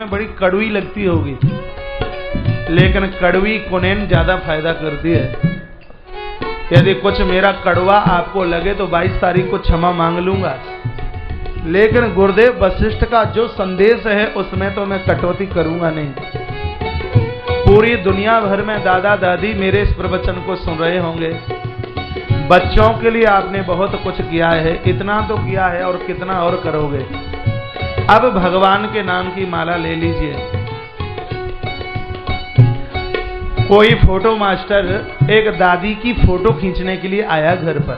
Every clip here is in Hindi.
बड़ी कड़वी लगती होगी, लेकिन कड़वी कुनैन ज्यादा फायदा करती है। यदि कुछ मेरा कड़वा आपको लगे तो 22 तारीख को क्षमा मांग लूंगा, लेकिन गुरुदेव वशिष्ठ का जो संदेश है उसमें तो मैं कटौती करूंगा नहीं। पूरी दुनिया भर में दादा दादी मेरे इस प्रवचन को सुन रहे होंगे। बच्चों के लिए आपने बहुत कुछ किया है, इतना तो किया है और कितना और करोगे। अब भगवान के नाम की माला ले लीजिए। कोई फोटो मास्टर एक दादी की फोटो खींचने के लिए आया घर पर।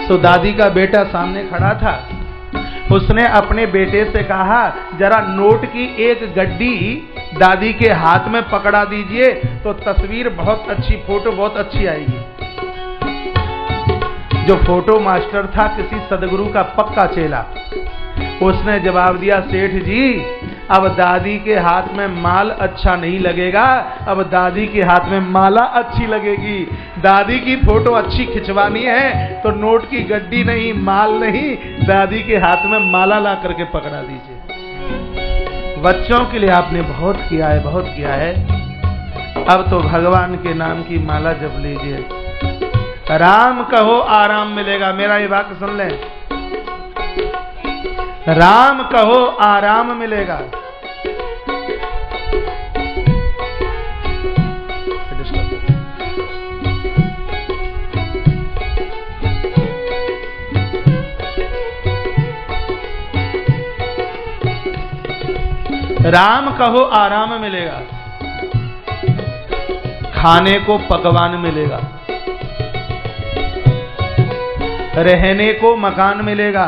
तो दादी का बेटा सामने खड़ा था। उसने अपने बेटे से कहा, जरा नोट की एक गड्डी दादी के हाथ में पकड़ा दीजिए तो तस्वीर बहुत अच्छी, फोटो बहुत अच्छी आएगी। जो फोटो मास्टर था किसी सदगुरु का पक्का चेला। उसने जवाब दिया, सेठ जी अब दादी के हाथ में माल अच्छा नहीं लगेगा, अब दादी के हाथ में माला अच्छी लगेगी। दादी की फोटो अच्छी खिंचवानी है तो नोट की गड्डी नहीं, माल नहीं, दादी के हाथ में माला ला करके पकड़ा दीजिए। बच्चों के लिए आपने बहुत किया है, बहुत किया है। अब तो भगवान के नाम की माला जप लीजिए। राम कहो आराम मिलेगा। मेरा ये वाक्य सुन लें, राम कहो आराम मिलेगा। राम कहो आराम मिलेगा। खाने को पकवान मिलेगा, रहने को मकान मिलेगा,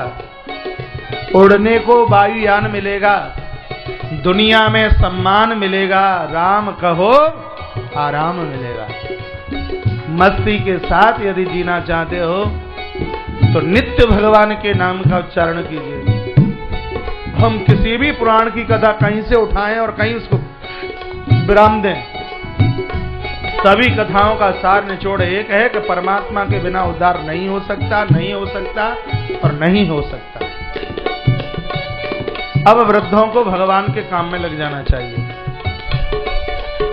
उड़ने को वायुयान मिलेगा, दुनिया में सम्मान मिलेगा। राम कहो आराम मिलेगा। मस्ती के साथ यदि जीना चाहते हो तो नित्य भगवान के नाम का उच्चारण कीजिए। हम किसी भी पुराण की कथा कहीं से उठाएं और कहीं उसको विराम दें, सभी कथाओं का सार निचोड़ एक है कि परमात्मा के बिना उद्धार नहीं हो सकता, नहीं हो सकता और नहीं हो सकता। अब वृद्धों को भगवान के काम में लग जाना चाहिए।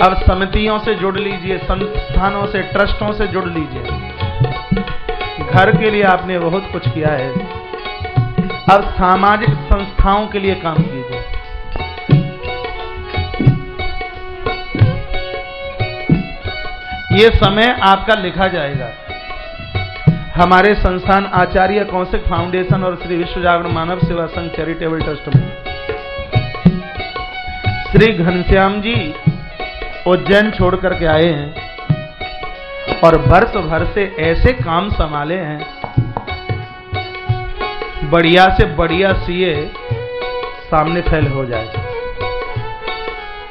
अब समितियों से जुड़ लीजिए, संस्थानों से, ट्रस्टों से जुड़ लीजिए। घर के लिए आपने बहुत कुछ किया है, अब सामाजिक संस्थाओं के लिए काम कीजिए। ये समय आपका लिखा जाएगा। हमारे संस्थान आचार्य कौशिक फाउंडेशन और श्री विश्व जागरण मानव सेवा संघ चैरिटेबल ट्रस्ट में श्री घनश्याम जी उज्जैन छोड़ करके आए हैं और वर्ष भर से ऐसे काम संभाले हैं, बढ़िया से बढ़िया सीए सामने फैल हो जाए।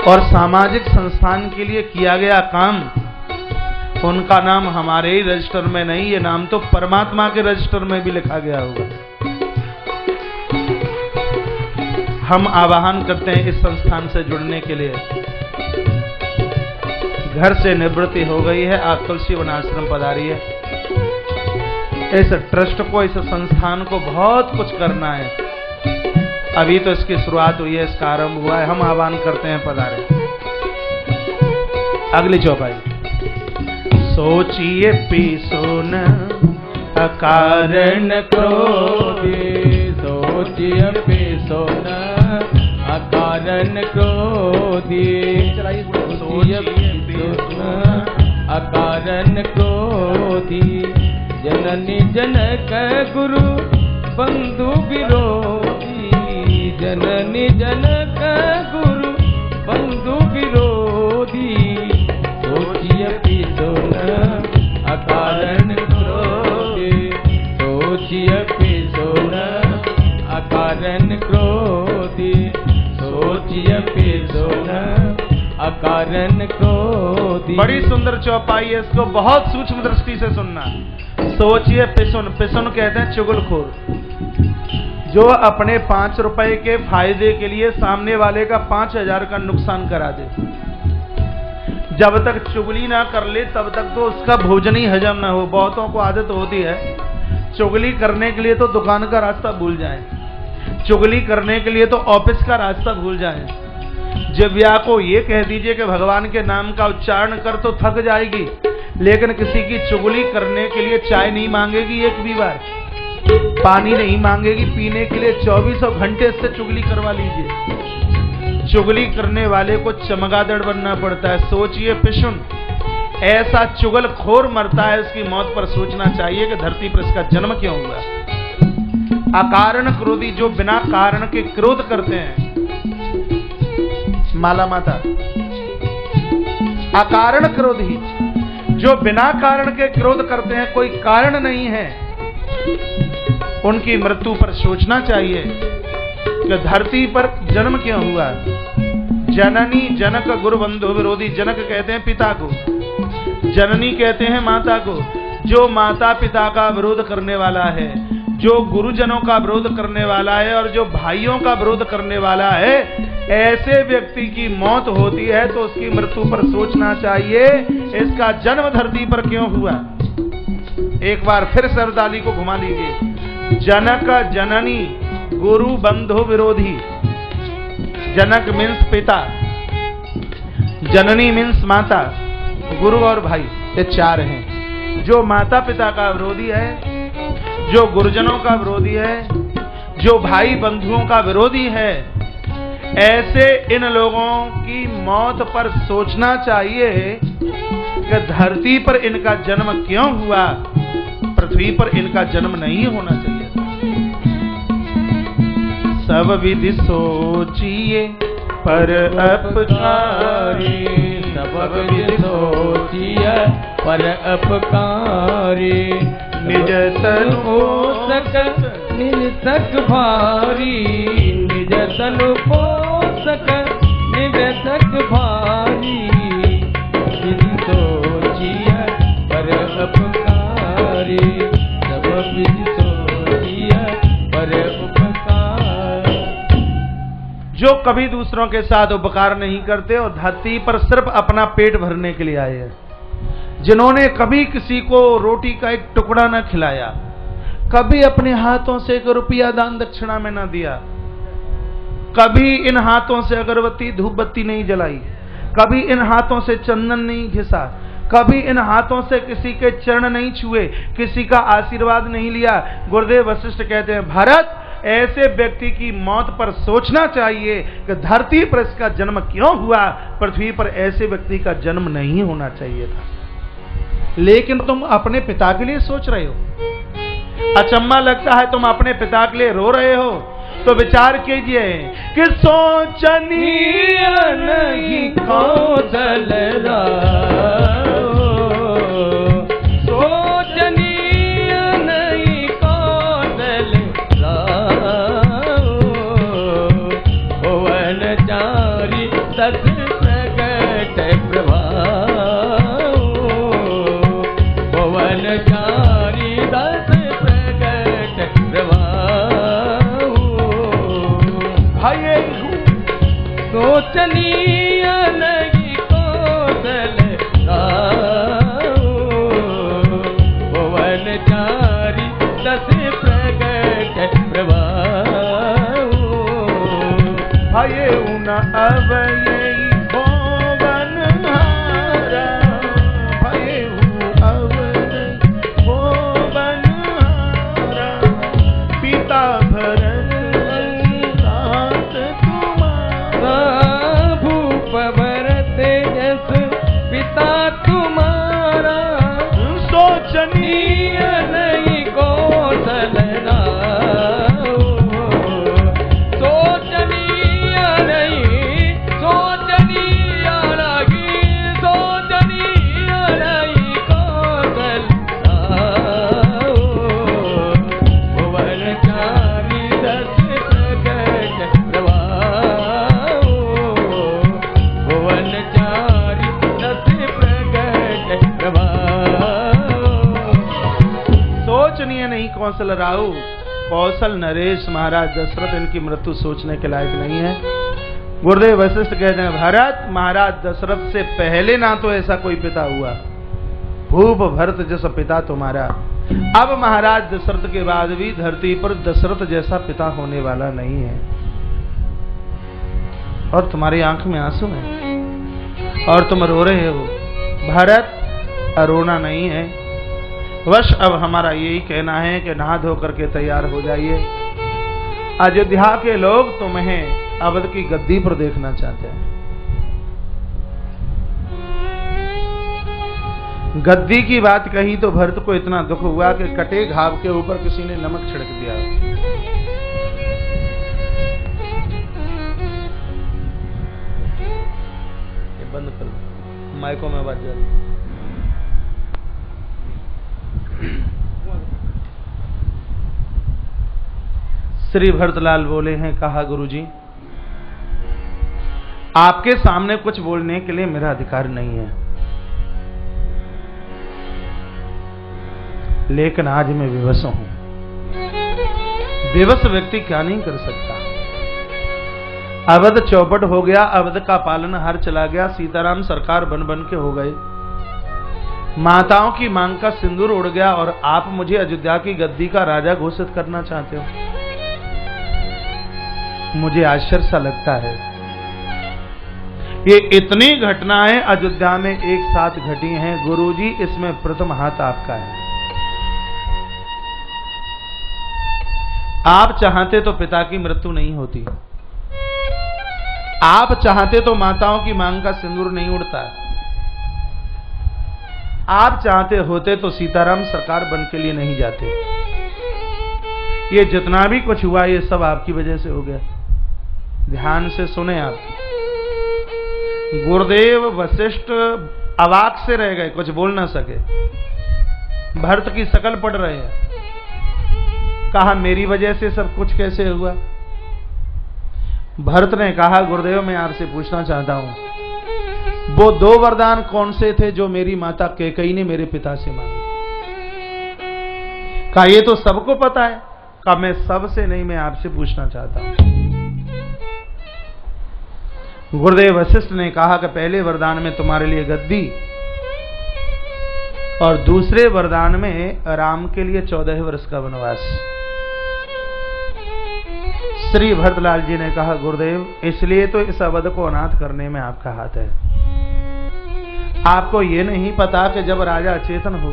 और सामाजिक संस्थान के लिए किया गया काम, उनका नाम हमारे ही रजिस्टर में नहीं, ये नाम तो परमात्मा के रजिस्टर में भी लिखा गया होगा। हम आह्वान करते हैं इस संस्थान से जुड़ने के लिए। घर से निवृत्ति हो गई है, आप तुलसी वन आश्रम पधारिए। इस ट्रस्ट को, इस संस्थान को बहुत कुछ करना है। अभी तो इसकी शुरुआत हुई है, इसका आरंभ हुआ है। हम आह्वान करते हैं, पधारे। अगली चौपाई। सोचिए पीसो न अकारण क्रोधी, सोचिए पीसो न अकारण क्रोधी, सोचिए पीसो न अकारण क्रोधी। जननी जनक गुरु बंधु विरोधी, जननी जनक गुरु बंधु विरोधी। सोचिए पीसो न अकारण क्रोधी, सोचिए पीसो न अकारण क्रोधी, सोचिए पीसो न अकारण क्रोधी। बड़ी सुंदर चौपाई है, इसको बहुत सूक्ष्म दृष्टि से सुनना। सोचिए पिसुन, पिसुन कहते हैं चुगलखोर, जो अपने 5 रुपए के फायदे के लिए सामने वाले का 5000 का नुकसान करा दे। जब तक चुगली ना कर ले तब तक तो उसका भोजन ही हजम ना हो। बहुतों को आदत होती है चुगली करने के लिए तो दुकान का रास्ता भूल जाए। चुगली करने के लिए तो ऑफिस का रास्ता भूल जाएं। जिह्वा को ये कह दीजिए कि भगवान के नाम का उच्चारण कर तो थक जाएगी, लेकिन किसी की चुगली करने के लिए चाय नहीं मांगेगी एक भी बार, पानी नहीं मांगेगी पीने के लिए, 24 घंटे से चुगली करवा लीजिए। चुगली करने वाले को चमगादड़ बनना पड़ता है। सोचिए पिशुन ऐसा चुगलखोर मरता है, उसकी मौत पर सोचना चाहिए कि धरती पर इसका जन्म क्यों हुआ। अकारण क्रोधी, जो बिना कारण के क्रोध करते हैं, माला माता। अकारण क्रोधी, जो बिना कारण के क्रोध करते हैं, कोई कारण नहीं है, उनकी मृत्यु पर सोचना चाहिए कि धरती पर जन्म क्यों हुआ। जननी जनक गुरु बंधु विरोधी। जनक कहते हैं पिता को, जननी कहते हैं माता को। जो माता पिता का विरोध करने वाला है, जो गुरुजनों का विरोध करने वाला है और जो भाइयों का विरोध करने वाला है, ऐसे व्यक्ति की मौत होती है तो उसकी मृत्यु पर सोचना चाहिए, इसका जन्म धरती पर क्यों हुआ। एक बार फिर सरदाली को घुमा लीजिए। जनक जननी गुरु बंधु विरोधी। जनक मीन्स पिता, जननी मीन्स माता, गुरु और भाई, ये चार हैं। जो माता पिता का विरोधी है, जो गुरुजनों का विरोधी है, जो भाई बंधुओं का विरोधी है, ऐसे इन लोगों की मौत पर सोचना चाहिए कि धरती पर इनका जन्म क्यों हुआ, पृथ्वी पर इनका जन्म नहीं होना चाहिए। सब विधि सोचिए पर अपकारी, सब विधि सोचिए पर अपकारी। निज तनु पोषक निरसक भारी, निज तनु पोषक निरसक भारी। विधि सोचिए पर अपकारी, सब विधि सोचिए पर उपकार। जो कभी दूसरों के साथ उपकार नहीं करते और धरती पर सिर्फ अपना पेट भरने के लिए आए हैं, जिन्होंने कभी किसी को रोटी का एक टुकड़ा न खिलाया, कभी अपने हाथों से एक रुपया दान दक्षिणा में न दिया, कभी इन हाथों से अगरबत्ती धूप बत्ती नहीं जलाई, कभी इन हाथों से चंदन नहीं घिसा, कभी इन हाथों से किसी के चरण नहीं छुए, किसी का आशीर्वाद नहीं लिया। गुरुदेव वशिष्ठ कहते हैं, भारत ऐसे व्यक्ति की मौत पर सोचना चाहिए कि धरती पर इसका जन्म क्यों हुआ, पृथ्वी पर ऐसे व्यक्ति का जन्म नहीं होना चाहिए था। लेकिन तुम अपने पिता के लिए सोच रहे हो। अचम्मा लगता है तुम अपने पिता के लिए रो रहे हो, तो विचार कीजिए कि सोचनीय नहीं कौशल सोचनीय नहीं कौशल भुवन चारी सत प्रगट प्रभाव, भुवन चारी दस प्रगट प्रभाव। भाई सोचनीय नहीं कौशल भुवन चारी दस प्रगट प्रभाव। भाई उन अवयई भुवन हारा, भाई अवयई भुवन हारा, पिता भरत साथ तुम्हारा, भूप भरत जस पिता तुम्हारा। सोचनीय नहीं कौशल सोचनीय नहीं, सोचनीय नहीं, सोचनीय नहीं कौशल भुवन चारी दस प्रगट प्रभाव, भुवन चारी दस प्रगट प्रभाव। सोचनीय नहीं कौशल राहु। कौशल नरेश महाराज दशरथ इनकी मृत्यु सोचने के लायक नहीं है। गुरुदेव वशिष्ठ कहते हैं, भारत महाराज दशरथ से पहले ना तो ऐसा कोई पिता हुआ, भूप भरत जैसा पिता तुम्हारा। अब महाराज दशरथ के बाद भी धरती पर दशरथ जैसा पिता होने वाला नहीं है। और तुम्हारी आंख में आंसू है और तुम रो रहे हो। भरत, रोना नहीं है। वश अब हमारा यही कहना है कि नहा धो करके तैयार हो जाइए। अयोध्या के लोग तुम्हें अवध की गद्दी पर देखना चाहते हैं। गद्दी की बात कही तो भरत को इतना दुख हुआ कि कटे घाव के ऊपर किसी ने नमक छिड़क दिया। ये बंद कर, माइकों में बात जा रही। श्री भरतलाल बोले हैं, कहा गुरुजी आपके सामने कुछ बोलने के लिए मेरा अधिकार नहीं है, लेकिन आज मैं विवश हूं। विवश व्यक्ति क्या नहीं कर सकता। अवध चौपट हो गया, अवध का पालनहार चला गया, सीताराम सरकार बन बन के हो गए, माताओं की मांग का सिंदूर उड़ गया और आप मुझे अयोध्या की गद्दी का राजा घोषित करना चाहते हो। मुझे आश्चर्य सा लगता है। ये इतनी घटनाएं अयोध्या में एक साथ घटी हैं गुरुजी, इसमें प्रथम हाथ आपका है। आप चाहते तो पिता की मृत्यु नहीं होती, आप चाहते तो माताओं की मांग का सिंदूर नहीं उड़ता, आप चाहते होते तो सीताराम सरकार बन के लिए नहीं जाते। ये जितना भी कुछ हुआ ये सब आपकी वजह से हो गया। ध्यान से सुने आप। गुरुदेव वशिष्ठ अवाक से रह गए, कुछ बोल ना सके। भरत की शकल पड़ रहे हैं। कहा मेरी वजह से सब कुछ कैसे हुआ? भरत ने कहा गुरुदेव मैं आपसे पूछना चाहता हूं, वो 2 वरदान कौन से थे जो मेरी माता कैकेयी ने मेरे पिता से मांगे? कहा ये तो सबको पता है। कहा मैं सबसे नहीं, मैं आपसे पूछना चाहता हूं। गुरुदेव वशिष्ठ ने कहा कि पहले वरदान में तुम्हारे लिए गद्दी और दूसरे वरदान में राम के लिए 14 वर्ष का वनवास। श्री भरतलाल जी ने कहा गुरुदेव इसलिए तो इस अवध को अनाथ करने में आपका हाथ है। आपको ये नहीं पता कि जब राजा अचेतन हो,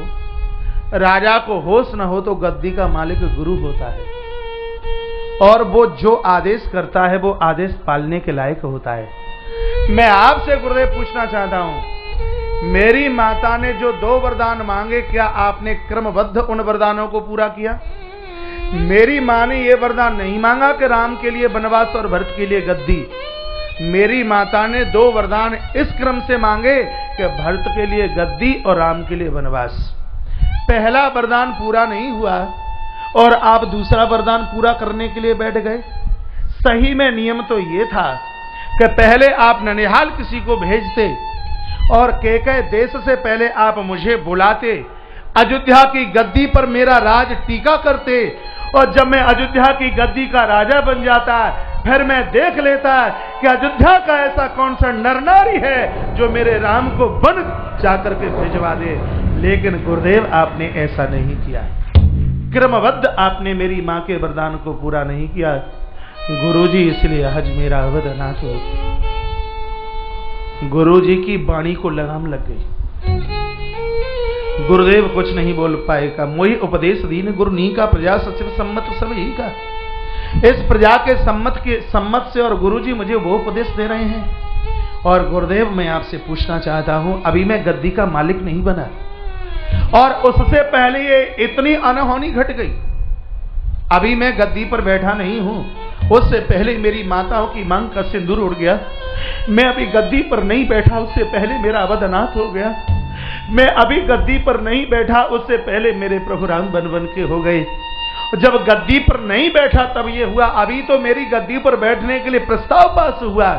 राजा को होश न हो तो गद्दी का मालिक गुरु होता है और वो जो आदेश करता है वो आदेश पालने के लायक होता है। मैं आपसे गुरुदेव पूछना चाहता हूं, मेरी माता ने जो 2 वरदान मांगे क्या आपने क्रमबद्ध उन वरदानों को पूरा किया? मेरी मां ने यह वरदान नहीं मांगा कि राम के लिए वनवास और भरत के लिए गद्दी। मेरी माता ने 2 वरदान इस क्रम से मांगे कि भरत के लिए गद्दी और राम के लिए वनवास। पहला वरदान पूरा नहीं हुआ और आप दूसरा वरदान पूरा करने के लिए बैठ गए। सही में नियम तो यह था कि पहले आप ननिहाल किसी को भेजते और कैकेयी देश से पहले आप मुझे बुलाते, अयोध्या की गद्दी पर मेरा राज टीका करते और जब मैं अयोध्या की गद्दी का राजा बन जाता फिर मैं देख लेता कि अयोध्या का ऐसा कौन सा नर नारी है जो मेरे राम को वन जाकर के भिजवा दे। लेकिन गुरुदेव आपने ऐसा नहीं किया, क्रमबद्ध आपने मेरी मां के वरदान को पूरा नहीं किया। गुरुजी इसलिए आज मेरा अवध अनाथ हो। गुरुजी की वाणी को लगाम लग गई। गुरुदेव कुछ नहीं बोल पाएगा। मोहि उपदेश दीन गुरु नी का प्रजा सचिव सम्मत सब ही का। इस प्रजा के सम्मत से और गुरुजी मुझे वो उपदेश दे रहे हैं। और गुरुदेव मैं आपसे पूछना चाहता हूं, अभी मैं गद्दी का मालिक नहीं बना और उससे पहले ये इतनी अनहोनी घट गई। अभी मैं गद्दी पर बैठा नहीं हूं, उससे पहले मेरी माताओं की मांग का सिंदूर उड़ गया। मैं अभी गद्दी पर नहीं बैठा, उससे पहले मेरा अवध अनाथ हो गया। मैं अभी गद्दी पर नहीं बैठा, उससे पहले मेरे प्रभु राम बन बन के हो गए। जब गद्दी पर नहीं बैठा तब ये हुआ। अभी तो मेरी गद्दी पर बैठने के लिए प्रस्ताव पास हुआ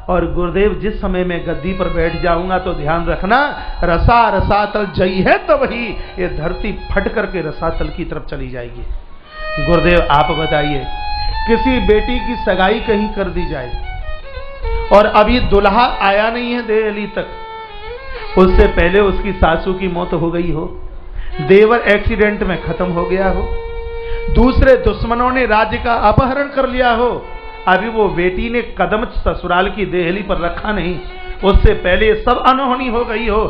और गुरुदेव जिस समय मैं गद्दी पर बैठ जाऊंगा तो ध्यान रखना, रसा रसातल जई है तब ही ये धरती फट करके रसातल की तरफ चली जाएगी। गुरुदेव आप बताइए, किसी बेटी की सगाई कहीं कर दी जाए और अभी दुल्हा आया नहीं है देहली तक, उससे पहले उसकी सासू की मौत हो गई हो, देवर एक्सीडेंट में खत्म हो गया हो, दूसरे दुश्मनों ने राज्य का अपहरण कर लिया हो, अभी वो बेटी ने कदम ससुराल की देहली पर रखा नहीं, उससे पहले सब अनहोनी हो गई हो,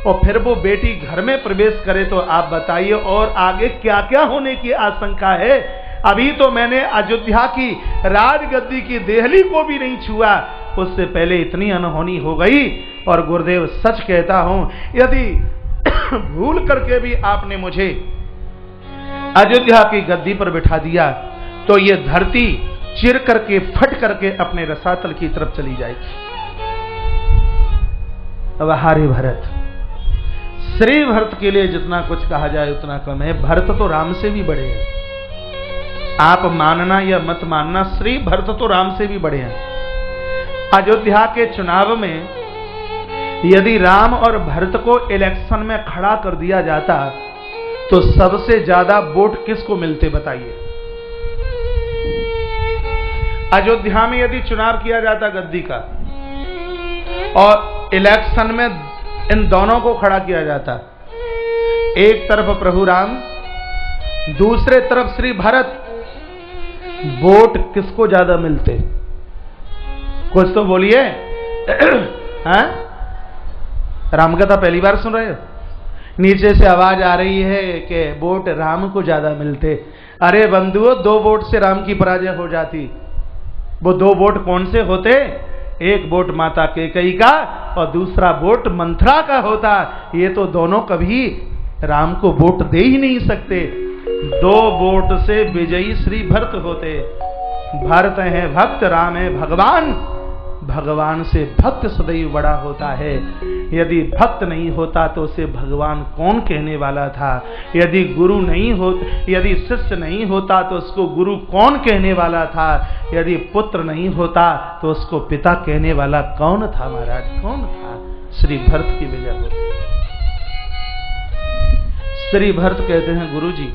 और फिर वो बेटी घर में प्रवेश करे, तो आप बताइए और आगे क्या क्या होने की आशंका है। अभी तो मैंने अयोध्या की राजगद्दी की देहली को भी नहीं छुआ, उससे पहले इतनी अनहोनी हो गई। और गुरुदेव सच कहता हूं, यदि भूल करके भी आपने मुझे अयोध्या की गद्दी पर बिठा दिया तो ये धरती चिर करके फट करके अपने रसातल की तरफ चली जाएगी। अब हारे भरत, श्री भरत के लिए जितना कुछ कहा जाए उतना कम है। भरत तो राम से भी बड़े हैं, आप मानना या मत मानना, श्री भरत तो राम से भी बड़े हैं। अयोध्या के चुनाव में यदि राम और भरत को इलेक्शन में खड़ा कर दिया जाता तो सबसे ज्यादा वोट किसको मिलते बताइए। अयोध्या में यदि चुनाव किया जाता गद्दी का और इलेक्शन में इन दोनों को खड़ा किया जाता, एक तरफ प्रभु राम, दूसरे तरफ श्री भरत, वोट किसको ज्यादा मिलते? कुछ तो बोलिए। हाँ, रामकथा पहली बार सुन रहे हो? नीचे से आवाज आ रही है कि वोट राम को ज्यादा मिलते। अरे बंधुओं, 2 वोट से राम की पराजय हो जाती। वो 2 वोट कौन से होते? एक वोट माता कैकेयी का और दूसरा वोट मंथरा का होता। ये तो दोनों कभी राम को वोट दे ही नहीं सकते। 2 वोट से विजयी श्री भरत होते। भरत है भक्त, राम है भगवान। भगवान से भक्त सदैव बड़ा होता है। यदि भक्त नहीं होता तो उसे भगवान कौन कहने वाला था? यदि गुरु नहीं हो, यदि शिष्य नहीं होता तो उसको गुरु कौन कहने वाला था? यदि पुत्र नहीं होता तो उसको पिता कहने वाला कौन था? महाराज कौन था? श्री भरत की वजह होती। श्री भरत कहते हैं, गुरु जी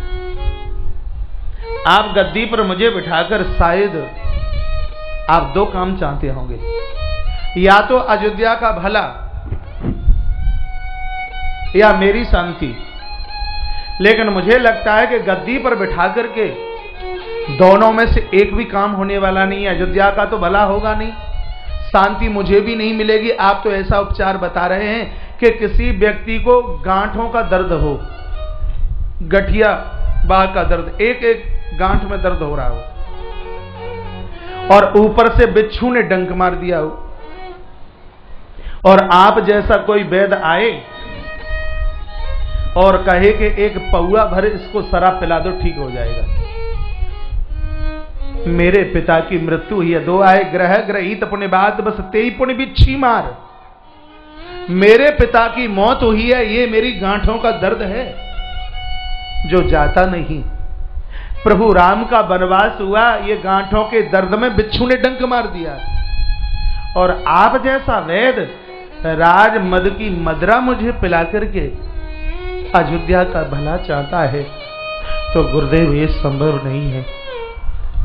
आप गद्दी पर मुझे बिठाकर शायद आप 2 काम चाहते होंगे, या तो अयोध्या का भला या मेरी शांति। लेकिन मुझे लगता है कि गद्दी पर बिठा करके दोनों में से एक भी काम होने वाला नहीं है। अयोध्या का तो भला होगा नहीं, शांति मुझे भी नहीं मिलेगी। आप तो ऐसा उपचार बता रहे हैं कि किसी व्यक्ति को गांठों का दर्द हो, गठिया बाह का दर्द, एक गांठ में दर्द हो रहा हो और ऊपर से बिच्छू ने डंक मार दिया हो, और आप जैसा कोई वैद्य आए और कहे कि एक पौआ भर इसको शराब पिला दो ठीक हो जाएगा। मेरे पिता की मृत्यु हुई है, 2 आए ग्रह ग्रहित अपने बाद बस तेई पुण्य बिच्छी मार। मेरे पिता की मौत हुई है, ये मेरी गांठों का दर्द है जो जाता नहीं। प्रभु राम का वनवास हुआ, ये गांठों के दर्द में बिच्छू ने डंक मार दिया। और आप जैसा वैद्य राज मद की मदरा मुझे पिला करके अयोध्या का भला चाहता है, तो गुरुदेव ये संभव नहीं है।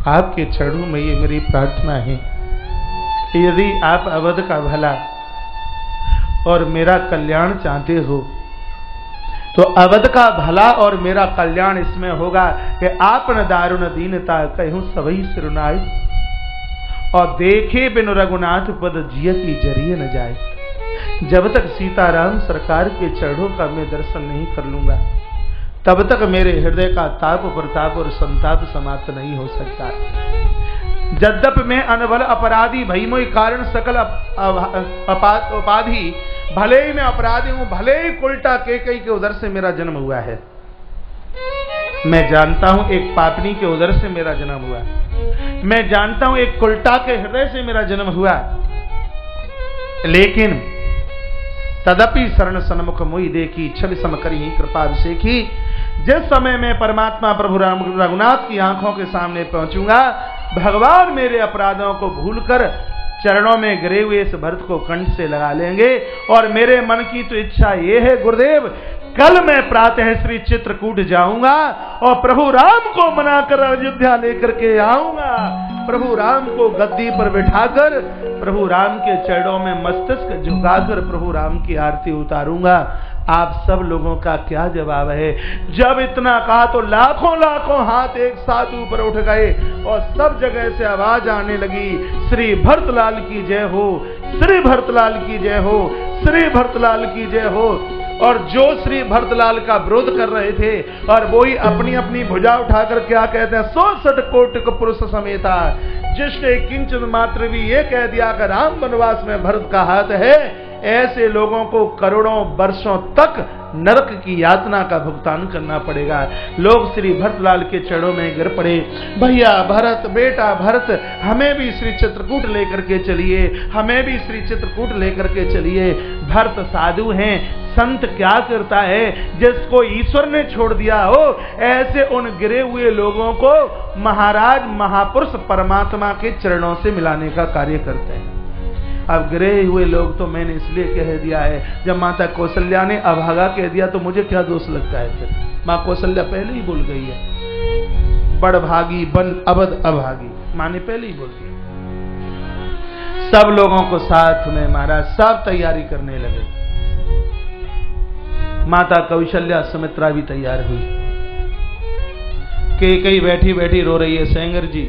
आपके चरणों में ये मेरी प्रार्थना है, यदि आप अवध का भला और मेरा कल्याण चाहते हो तो अवध का भला और मेरा कल्याण इसमें होगा कि आपन दारुण दीनता कहूं सबही सिरुनाई, और देखे बिनु रघुनाथ पद जिय की जरिए न जाए। जब तक सीताराम सरकार के चरणों का मैं दर्शन नहीं कर लूंगा तब तक मेरे हृदय का ताप प्रताप और संताप समाप्त नहीं हो सकता। यद्यपि मैं अनबल अपराधी भईमोहि कारण सकल उपाधि, भले ही मैं अपराधी हूं, भले ही उल्टा कैकेयी के उदर से मेरा जन्म हुआ है। मैं जानता हूं एक पापनी के उदर से मेरा जन्म हुआ, मैं जानता हूं एक उल्टा के हृदय से मेरा जन्म हुआ, लेकिन तदपि शरण सन्मुख मोहि देखी, छवि सम करी कृपा अभिषेकी। जिस समय मैं परमात्मा प्रभु राम रघुनाथ की आंखों के सामने पहुंचूंगा, भगवान मेरे अपराधों को भूलकर चरणों में गिरे हुए इस भरत को कंठ से लगा लेंगे। और मेरे मन की तो इच्छा ये है गुरुदेव, कल मैं प्रातः श्री चित्रकूट जाऊंगा और प्रभु राम को मनाकर अयोध्या लेकर के आऊंगा। प्रभु राम को गद्दी पर बिठाकर प्रभु राम के चरणों में मस्तक झुकाकर प्रभु राम की आरती उतारूंगा। आप सब लोगों का क्या जवाब है? जब इतना कहा तो लाखों लाखों हाथ एक साथ ऊपर उठ गए और सब जगह से आवाज आने लगी, श्री भरतलाल की जय हो, श्री भरतलाल की जय हो, श्री भरतलाल की जय हो। और जो श्री भरतलाल का विरोध कर रहे थे और वो ही अपनी अपनी भुजा उठाकर क्या कहते हैं, 160 कोटि पुरुष समेता, जिसने किंचन मात्र भी ये कह दिया कि राम वनवास में भरत का हाथ है, ऐसे लोगों को करोड़ों वर्षों तक नरक की यातना का भुगतान करना पड़ेगा। लोग श्री भरतलाल के चरणों में गिर पड़े, भैया भरत, बेटा भरत, हमें भी श्री चित्रकूट लेकर के चलिए, हमें भी श्री चित्रकूट लेकर के चलिए। भरत साधु हैं, संत क्या करता है, जिसको ईश्वर ने छोड़ दिया हो, ऐसे उन गिरे हुए लोगों को महाराज महापुरुष परमात्मा के चरणों से मिलाने का कार्य करते हैं। अब गिरे हुए लोग तो मैंने इसलिए कह दिया है, जब माता कौशल्या ने अभागा कह दिया तो मुझे क्या दोष लगता है? फिर माँ कौशल्या पहले ही बोल गई है, बड़ भागी बन अबद अभागी, माँ ने पहले ही बोल दिया। सब लोगों को साथ में महाराज सब तैयारी करने लगे। माता कौशल्या सुमित्रा भी तैयार हुई। कैकेयी बैठी बैठी रो रही है, सेंगर जी,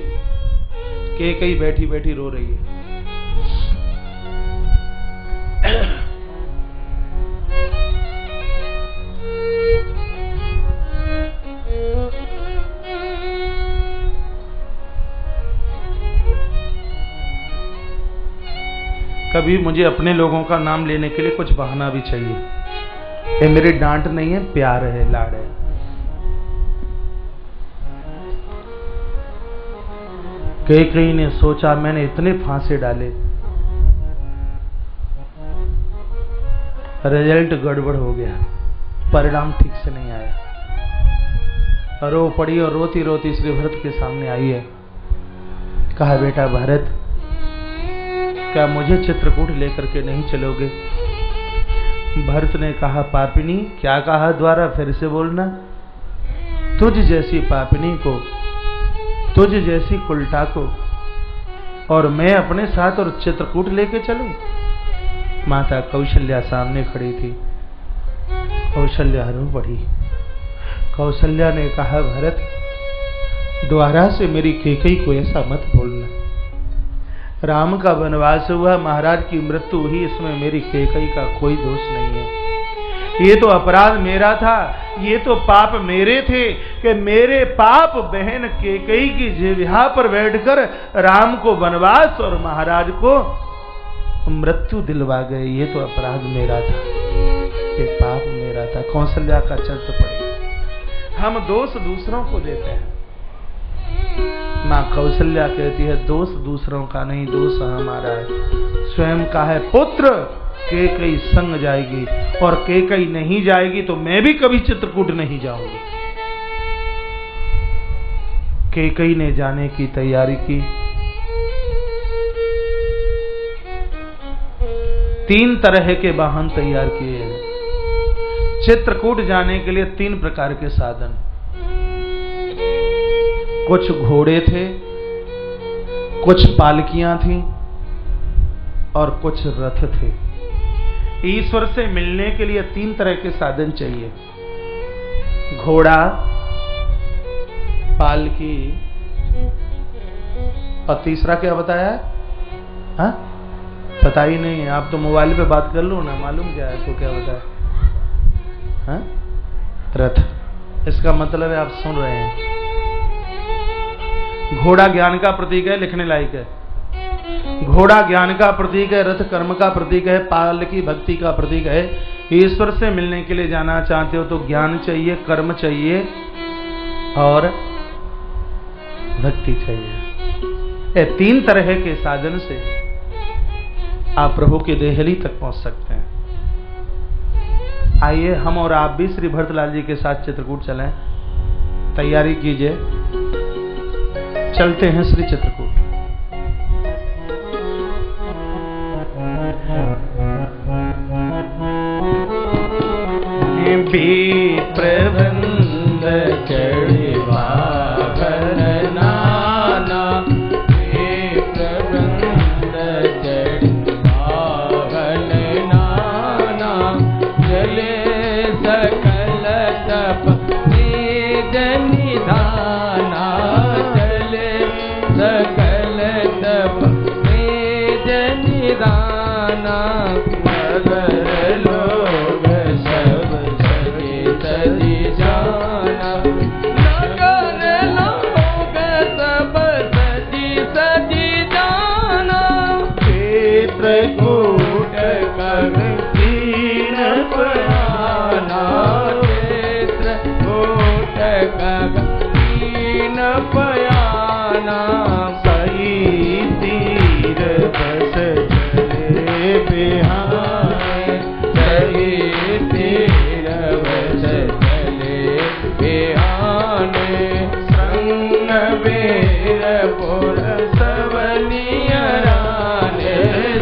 कैकेयी बैठी बैठी रो रही है। कभी मुझे अपने लोगों का नाम लेने के लिए कुछ बहाना भी चाहिए। ये मेरी डांट नहीं है, प्यार है, लाड़ है। कैकेयी ने सोचा मैंने इतने फांसे डाले, रिजल्ट गड़बड़ हो गया, परिणाम ठीक से नहीं आया। रो पड़ी और रोती रोती श्री भरत के सामने आई है। कहा, बेटा भरत, क्या मुझे चित्रकूट लेकर के नहीं चलोगे? भरत ने कहा, पापिनी, क्या कहा द्वारा फिर से बोलना? तुझ जैसी पापिनी को, तुझ जैसी कुलटा को, और मैं अपने साथ और चित्रकूट लेके चलूं? माता कौशल्या सामने खड़ी थी। कौशल्या रो पड़ी। कौशल्या ने कहा, भरत, द्वारा से मेरी कैकेयी को ऐसा मत बोलना। राम का वनवास हुआ, महाराज की मृत्यु हुई, इसमें मेरी कैकेयी का कोई दोष नहीं है। ये तो अपराध मेरा था, ये तो पाप मेरे थे कि मेरे पाप बहन कैकेयी की जिह्वा पर बैठकर राम को वनवास और महाराज को मृत्यु दिलवा गए। ये तो अपराध मेरा था, ये पाप मेरा था। कौशल्या का चरित्र पढ़े। हम दोष दूसरों को देते हैं। माँ कौशल्या कहती है, दोष दूसरों का नहीं, दोष हमारा है। स्वयं का है पुत्र, कैकेयी संग जाएगी, और कैकेयी नहीं जाएगी तो मैं भी कभी चित्रकूट नहीं जाऊंगी। कैकेयी ने जाने की तैयारी की। 3 तरह के वाहन तैयार किए हैं। चित्रकूट जाने के लिए 3 प्रकार के साधन। कुछ घोड़े थे, कुछ पालकियां थीं और कुछ रथ थे। ईश्वर से मिलने के लिए 3 तरह के साधन चाहिए। घोड़ा, पालकी और तीसरा क्या बताया? हाँ, पता ही नहीं है। आप तो मोबाइल पे बात कर लो ना, मालूम क्या है आपको क्या बताया? हाँ, रथ। इसका मतलब है आप सुन रहे हैं। घोड़ा ज्ञान का प्रतीक है, लिखने लायक है। घोड़ा ज्ञान का प्रतीक है, रथ कर्म का प्रतीक है, पालकी भक्ति का प्रतीक है। ईश्वर से मिलने के लिए जाना चाहते हो तो ज्ञान चाहिए, कर्म चाहिए और भक्ति चाहिए। ये 3 तरह के साधन से आप प्रभु के देहली तक पहुंच सकते हैं। आइए हम और आप भी श्री भरतलाल जी के साथ चित्रकूट चलें। तैयारी कीजिए, चलते हैं श्री चित्रकूट। प्रबंध चढ़वा नाना, प्रबंध चढ़वा नाना, चले दाना नगर लोग सब सजी सजी जाना नगर लोग सब सजी सजी जाना क्षेत्र कूट कर दीन पयाना क्षेत्र कूट कर दीन पयाना सही तीर बस चले बिहार सही तीर बस चले बिहाने संग वीरपुर सबनियराने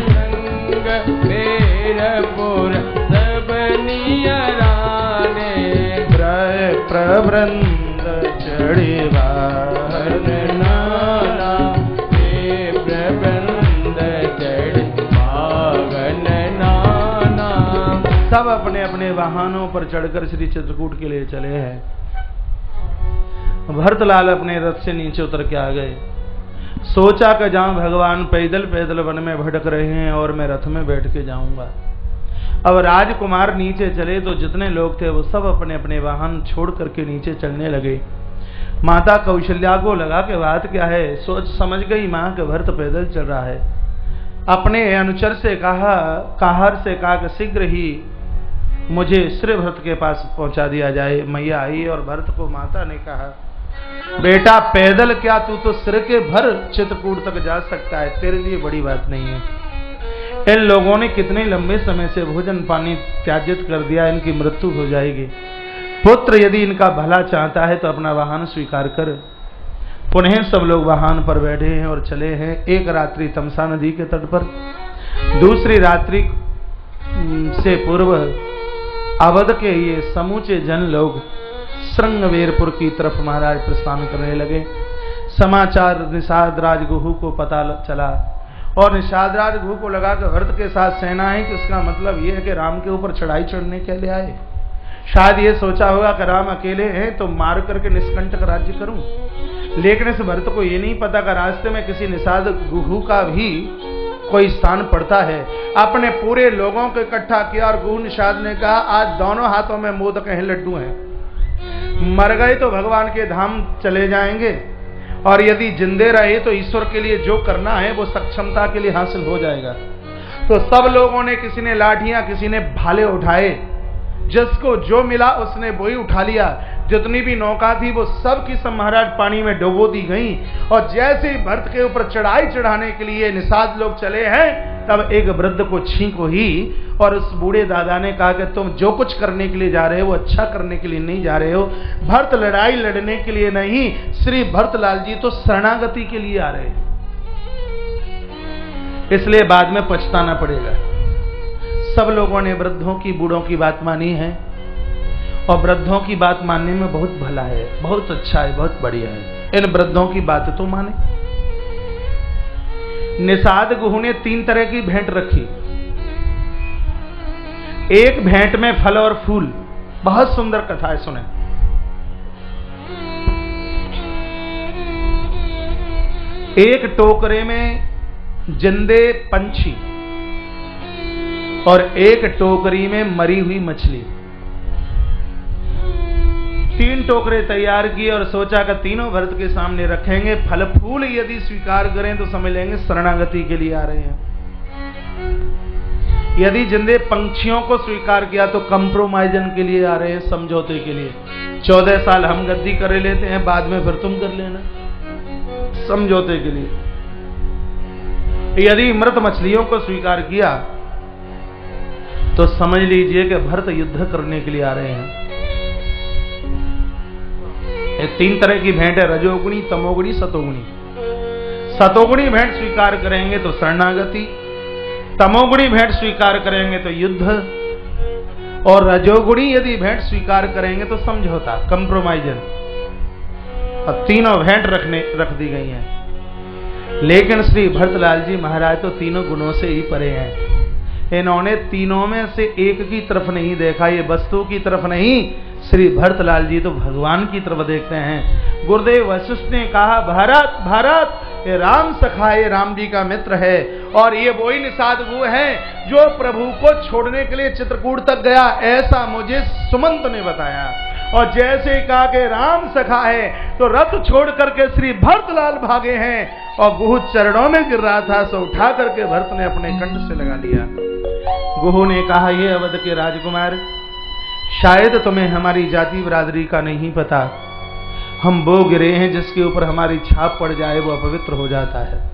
संग वीरपुर सबनियराने प्रवृंद चढ़ी वाहन नाना प्रबंध चढ़ भागन नाना सब अपने अपने वाहनों पर चढ़कर श्री चित्रकूट के लिए चले हैं। भरतलाल अपने रथ से नीचे उतर के आ गए। सोचा कि जहां भगवान पैदल पैदल वन में भटक रहे हैं और मैं रथ में बैठ के जाऊंगा। अब राजकुमार नीचे चले तो जितने लोग थे वो सब अपने अपने वाहन छोड़ करके नीचे चलने लगे। माता कौशल्या को लगा कि बात क्या है, सोच समझ गई मां के भरत पैदल चल रहा है। अपने अनुचर से कहा, काहर से कहा कि शीघ्र ही मुझे श्री भरत के पास पहुंचा दिया जाए। मैया आई और भरत को माता ने कहा, बेटा पैदल क्या, तू तो सिर के भर चित्रकूट तक जा सकता है, तेरे लिए बड़ी बात नहीं है। इन लोगों ने कितने लंबे समय से भोजन पानी त्याजित कर दिया, इनकी मृत्यु हो जाएगी। पुत्र यदि इनका भला चाहता है तो अपना वाहन स्वीकार कर। पुनः सब लोग वाहन पर बैठे हैं और चले हैं। एक रात्रि तमसा नदी के तट पर, दूसरी रात्रि से पूर्व अवध के ये समूचे जन लोग श्रृंगवेरपुर की तरफ महाराज प्रस्थान करने लगे। समाचार निषाद राज गुहू को पता चला और निषाद राज गुहू को लगा कि भरत के साथ सेना है, कि उसका मतलब यह है कि राम के ऊपर चढ़ाई चढ़ने के लिए आए। शायद ये सोचा होगा कि राम अकेले हैं तो मार करके निष्कंटक राज्य करूं, लेकिन इस भरत को ये नहीं पता कि रास्ते में किसी निषाद गुहू का भी कोई स्थान पड़ता है। अपने पूरे लोगों को इकट्ठा किया और गुहू निषाद ने कहा, आज दोनों हाथों में मोदक हैं, लड्डू हैं। मर गए तो भगवान के धाम चले जाएंगे और यदि जिंदे रहे तो ईश्वर के लिए जो करना है वो सक्षमता के लिए हासिल हो जाएगा। तो सब लोगों ने, किसी ने लाठियां, किसी ने भाले उठाए, जिसको जो मिला उसने वही उठा लिया। जितनी भी नौका थी वो सब की सब महाराज पानी में डुबो दी गई। और जैसे ही भरत के ऊपर चढ़ाई चढ़ाने के लिए निषाद लोग चले हैं, तब एक वृद्ध को छींक हुई और उस बूढ़े दादा ने कहा कि तुम जो कुछ करने के लिए जा रहे हो वो अच्छा करने के लिए नहीं जा रहे हो। भरत लड़ाई लड़ने के लिए नहीं, श्री भरतलाल जी तो शरणागति के लिए आ रहे हैं, इसलिए बाद में पछताना पड़ेगा। सब लोगों ने वृद्धों की, बूढ़ों की बात मानी है और वृद्धों की बात मानने में बहुत भला है, बहुत अच्छा है, बहुत बढ़िया है। इन वृद्धों की बात तो माने। निषाद गुहू ने 3 तरह की भेंट रखी। एक भेंट में फल और फूल, बहुत सुंदर कथा है, सुने। एक टोकरे में जिंदे पंछी और एक टोकरी में मरी हुई मछली। 3 टोकरे तैयार किए और सोचा कि तीनों भरत के सामने रखेंगे। फल फूल यदि स्वीकार करें तो समझ लेंगे शरणागति के लिए आ रहे हैं। यदि जिंदे पंछियों को स्वीकार किया तो कंप्रोमाइजन के लिए आ रहे हैं, समझौते के लिए। 14 साल हम गद्दी कर लेते हैं, बाद में फिर तुम कर लेना, समझौते के लिए। यदि मृत मछलियों को स्वीकार किया तो समझ लीजिए कि भरत युद्ध करने के लिए आ रहे हैं। 3 तरह की भेंट है, रजोगुणी, तमोगुणी, सतोगुणी। सतोगुणी भेंट स्वीकार करेंगे तो शरणागति, तमोगुणी भेंट स्वीकार करेंगे तो युद्ध, और रजोगुणी यदि भेंट स्वीकार करेंगे तो समझौता, कंप्रोमाइजन। अब तीनों भेंट रख दी गई हैं। लेकिन श्री भरतलाल जी महाराज तो तीनों गुणों से ही परे हैं। इन्होंने तीनों में से एक की तरफ नहीं देखा, ये वस्तु की तरफ नहीं, श्री भरतलाल जी तो भगवान की तरफ देखते हैं। गुरुदेव वशिष्ठ ने कहा, भारत भारत ये राम सखा है, राम जी का मित्र है। और ये वही निषाद वो है जो प्रभु को छोड़ने के लिए चित्रकूट तक गया, ऐसा मुझे सुमंत ने बताया। और जैसे कहा कि राम सखा है तो रथ छोड़ करके श्री भरतलाल भागे हैं और गुह चरणों में गिर रहा था, सो उठा करके भरत ने अपने कंठ से लगा लिया। गुह ने कहा, ये अवध के राजकुमार, शायद तुम्हें हमारी जाति बिरादरी का नहीं पता, हम वो गिरे हैं जिसके ऊपर हमारी छाप पड़ जाए वो अपवित्र हो जाता है।